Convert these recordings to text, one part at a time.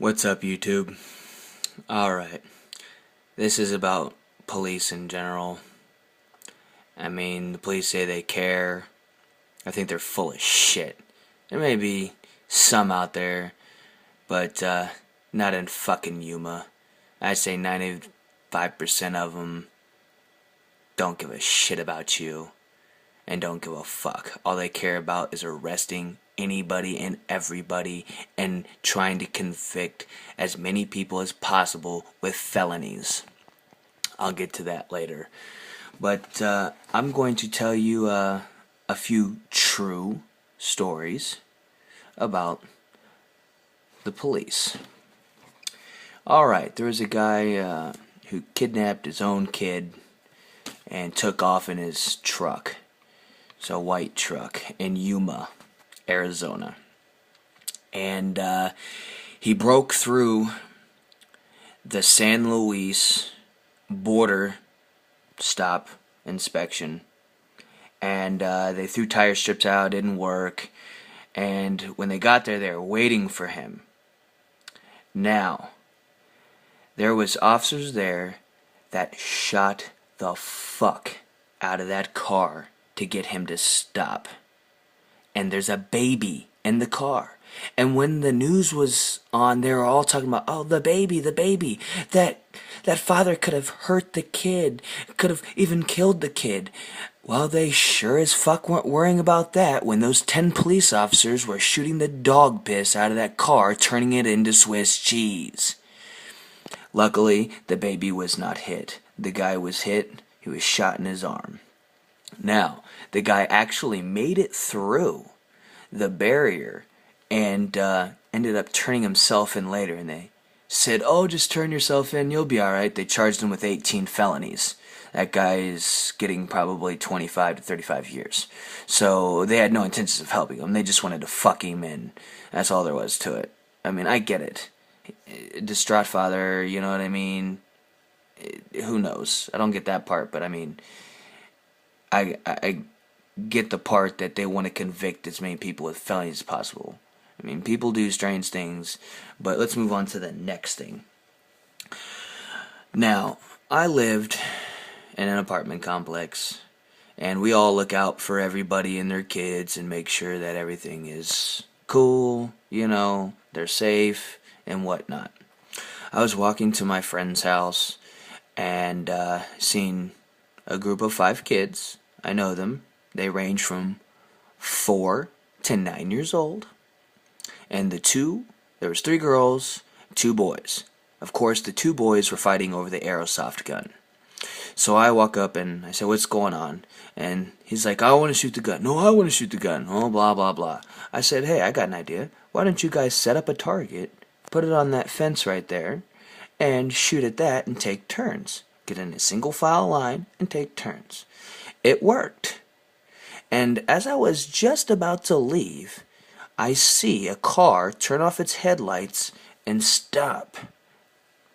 What's up, YouTube? Alright, this is about police in general. I mean, the police say they care. I think they're full of shit. There may be some out there, but not in fucking Yuma. I'd say 95% of them don't give a shit about you and don't give a fuck. All they care about is arresting anybody and everybody and trying to convict as many people as possible with felonies. I'll get to that later. But I'm going to tell you a few true stories about the police. Alright, there was a guy who kidnapped his own kid and took off in his truck. It's a white truck in Yuma, Arizona. And he broke through the San Luis border stop inspection. And they threw tire strips out, didn't work. And when they got there, they were waiting for him. Now, there was officers there that shot the fuck out of that car to get him to stop. And there's a baby in the car. And when the news was on, they were all talking about, oh, the baby, that father could have hurt the kid, could have even killed the kid. Well, they sure as fuck weren't worrying about that when those 10 police officers were shooting the dog piss out of that car, turning it into Swiss cheese. Luckily, the baby was not hit. The guy was hit. He was shot in his arm. Now, the guy actually made it through the barrier and ended up turning himself in later. And they said, oh, just turn yourself in, you'll be alright. They charged him with 18 felonies. That guy is getting probably 25 to 35 years. So they had no intentions of helping him. They just wanted to fuck him in. That's all there was to it. I mean, I get it. Distraught father, you know what I mean? Who knows? I don't get that part, but I mean, I get the part that they want to convict as many people with felonies as possible. I mean, people do strange things, but let's move on to the next thing. Now, I lived in an apartment complex, and we all look out for everybody and their kids and make sure that everything is cool, they're safe and whatnot. I was walking to my friend's house and seen a group of 5 kids. I know them. They range from 4 to 9 years old. And there was 3 girls, 2 boys. Of course, the 2 boys were fighting over the airsoft gun. So I walk up and I say, what's going on? And he's like, I want to shoot the gun. No, I want to shoot the gun. Oh, blah, blah, blah. I said, hey, I got an idea. Why don't you guys set up a target, put it on that fence right there, and shoot at that and take turns. Get in a single file line and take turns. It worked. And as I was just about to leave, I see a car turn off its headlights and stop.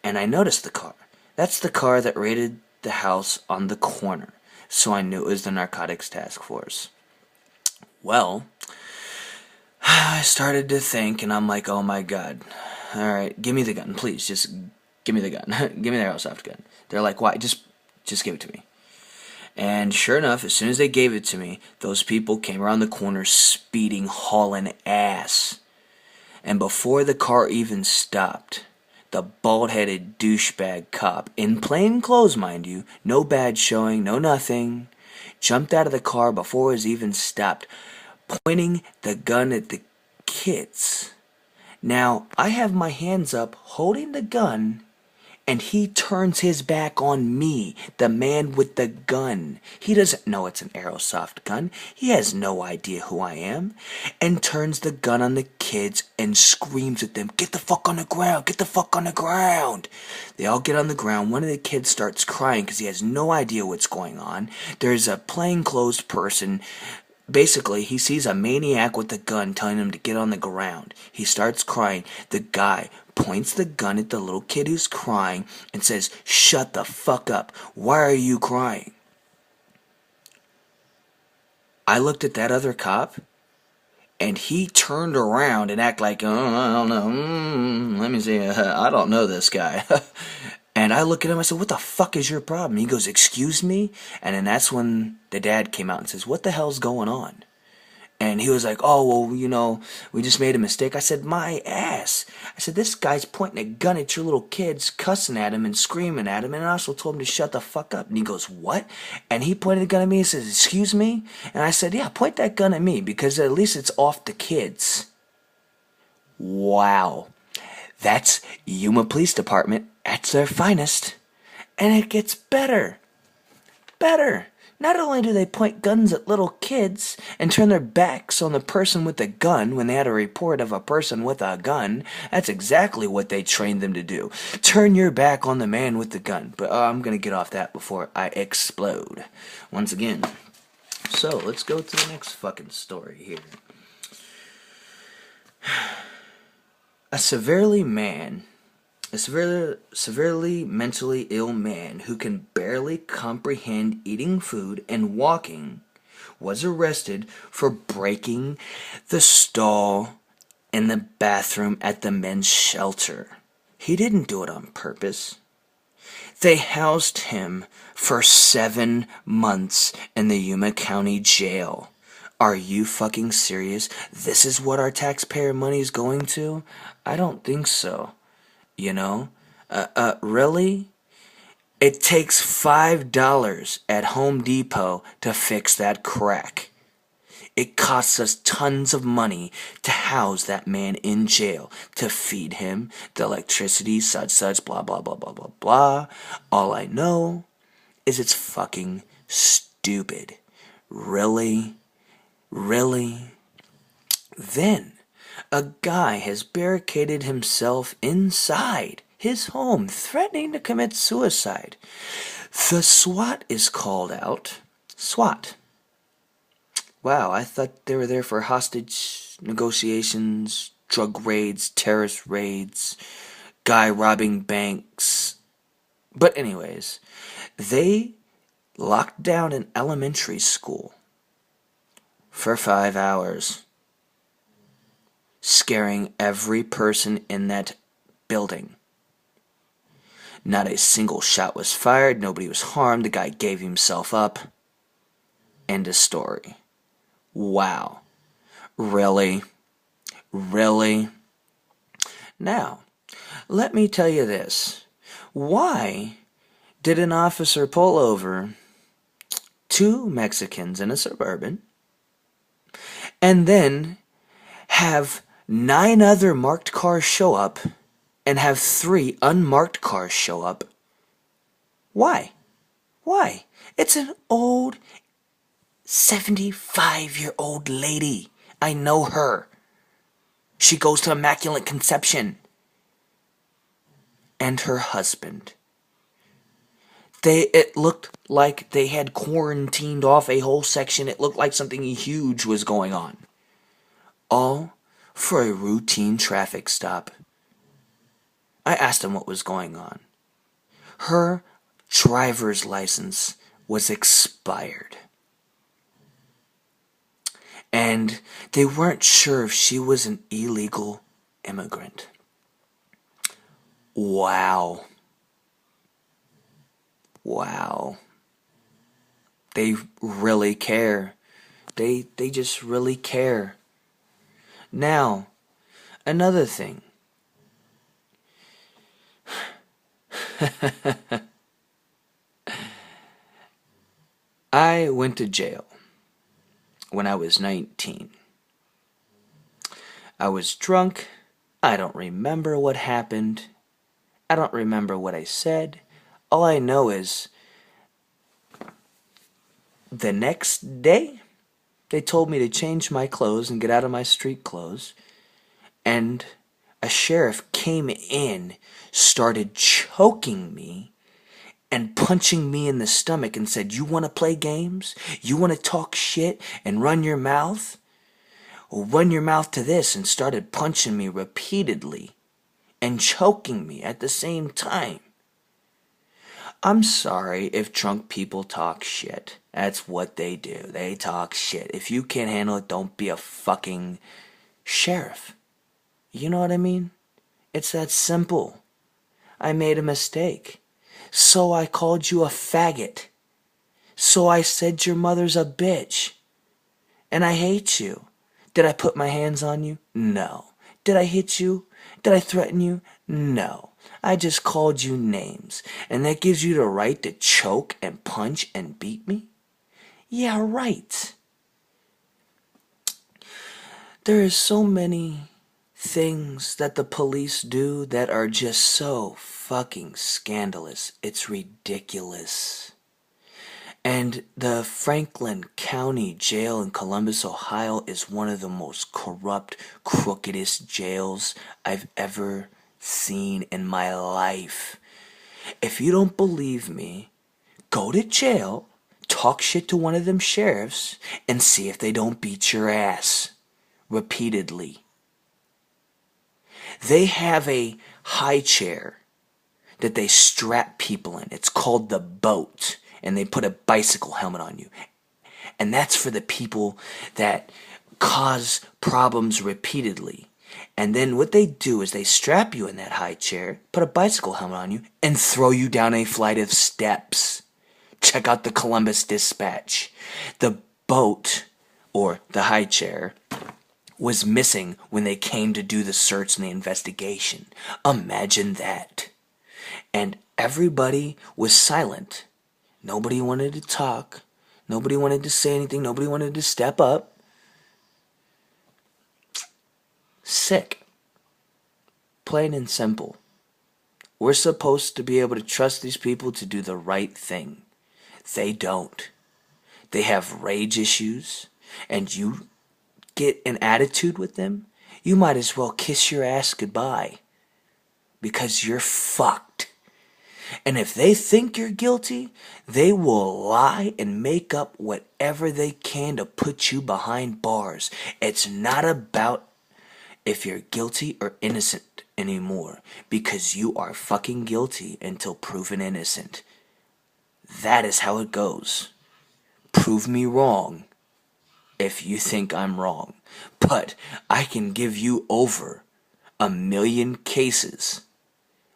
And I noticed the car. That's the car that raided the house on the corner. So I knew it was the Narcotics Task Force. Well, I started to think, and I'm like, oh my god. Alright, give me the gun, please. Just give me the gun. Give me the airsoft gun. They're like, why? Just give it to me. And sure enough, as soon as they gave it to me, those people came around the corner speeding, hauling ass. And before the car even stopped, the bald-headed douchebag cop, in plain clothes, mind you, no badge showing, no nothing, jumped out of the car before it was even stopped, pointing the gun at the kids. Now, I have my hands up, holding the gun, and he turns his back on me, the man with the gun. He doesn't know it's an airsoft gun. He has no idea who I am. And turns the gun on the kids and screams at them, get the fuck on the ground, get the fuck on the ground. They all get on the ground. One of the kids starts crying because he has no idea what's going on. There's a plainclothes person. Basically, he sees a maniac with a gun telling him to get on the ground. He starts crying. The guy points the gun at the little kid who's crying and says, shut the fuck up. Why are you crying? I looked at that other cop And he turned around and acted like, oh, I don't know, let me see, I don't know this guy. And I look at him, I said, what the fuck is your problem? He goes, excuse me? And then that's when the dad came out and says, what the hell's going on? And he was like, oh, well, we just made a mistake. I said, my ass. I said, this guy's pointing a gun at your little kids, cussing at him and screaming at him. And I also told him to shut the fuck up. And he goes, what? And he pointed the gun at me and says, excuse me? And I said, yeah, point that gun at me because at least it's off the kids. Wow. That's Yuma Police Department at their finest. And it gets better. Better. Not only do they point guns at little kids and turn their backs on the person with the gun when they had a report of a person with a gun, that's exactly what they trained them to do. Turn your back on the man with the gun. But I'm going to get off that before I explode once again. So, let's go to the next fucking story here. A severely mentally ill man who can barely comprehend eating food and walking was arrested for breaking the stall in the bathroom at the men's shelter. He didn't do it on purpose. They housed him for 7 months in the Yuma County Jail. Are you fucking serious? This is what our taxpayer money is going to? I don't think so. Really? It takes $5 at Home Depot to fix that crack. It costs us tons of money to house that man in jail, to feed him, the electricity, such, blah, blah, blah, blah, blah, blah. All I know is it's fucking stupid. Really? Really? Then, a guy has barricaded himself inside his home, threatening to commit suicide. The SWAT is called out. SWAT. Wow, I thought they were there for hostage negotiations, drug raids, terrorist raids, guy robbing banks. But anyways, they locked down an elementary school for 5 hours, scaring every person in that building. Not a single shot was fired, nobody was harmed, the guy gave himself up. End of story. Wow. Really? Really? Now, let me tell you this. Why did an officer pull over 2 Mexicans in a Suburban and then have 9 other marked cars show up and have 3 unmarked cars show up? Why? Why? It's an old 75-year-old lady. I know her. She goes to Immaculate Conception. And her husband. It looked like they had quarantined off a whole section. It looked like something huge was going on. All for a routine traffic stop. I asked him what was going on. Her driver's license was expired. And they weren't sure if she was an illegal immigrant. Wow. Wow. They really care. They just really care. Now, another thing. I went to jail when I was 19. I was drunk. I don't remember what happened. I don't remember what I said. All I know is the next day, they told me to change my clothes and get out of my street clothes. And a sheriff came in, started choking me, and punching me in the stomach and said, you want to play games? You want to talk shit and run your mouth? Well, run your mouth to this, and started punching me repeatedly and choking me at the same time. I'm sorry if drunk people talk shit. That's what they do. They talk shit. If you can't handle it, don't be a fucking sheriff. You know what I mean? It's that simple. I made a mistake. So I called you a faggot. So I said your mother's a bitch. And I hate you. Did I put my hands on you? No. Did I hit you? Did I threaten you? No. I just called you names. And that gives you the right to choke and punch and beat me? Yeah, right. There is so many things that the police do that are just so fucking scandalous. It's ridiculous. And the Franklin County Jail in Columbus, Ohio is one of the most corrupt, crookedest jails I've ever seen in my life. If you don't believe me, go to jail, talk shit to one of them sheriffs, and see if they don't beat your ass repeatedly. They have a high chair that they strap people in. It's called the boat. And they put a bicycle helmet on you. And that's for the people that cause problems repeatedly. And then what they do is they strap you in that high chair, put a bicycle helmet on you, and throw you down a flight of steps. Check out the Columbus Dispatch. The boat, or the high chair, was missing when they came to do the search and the investigation. Imagine that. And everybody was silent. Nobody wanted to talk. Nobody wanted to say anything. Nobody wanted to step up. Sick. Plain and simple. We're supposed to be able to trust these people to do the right thing. They don't. They have rage issues, and you get an attitude with them, you might as well kiss your ass goodbye. Because you're fucked. And if they think you're guilty, they will lie and make up whatever they can to put you behind bars. It's not about if you're guilty or innocent anymore, because you are fucking guilty until proven innocent. That is how it goes. Prove me wrong if you think I'm wrong. But I can give you over 1,000,000 cases.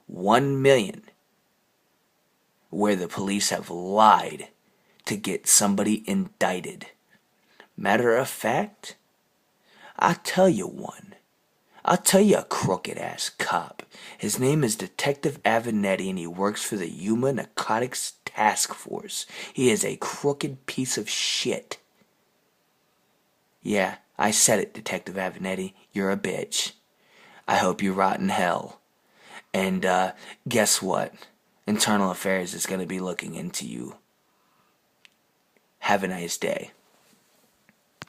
1,000,000. Where the police have lied to get somebody indicted. Matter of fact, I'll tell you one. I'll tell you a crooked ass cop. His name is Detective Avenatti, and he works for the Yuma Narcotics Task Force. He is a crooked piece of shit. Yeah, I said it, Detective Avenatti. You're a bitch. I hope you rot in hell. And guess what? Internal Affairs is going to be looking into you. Have a nice day.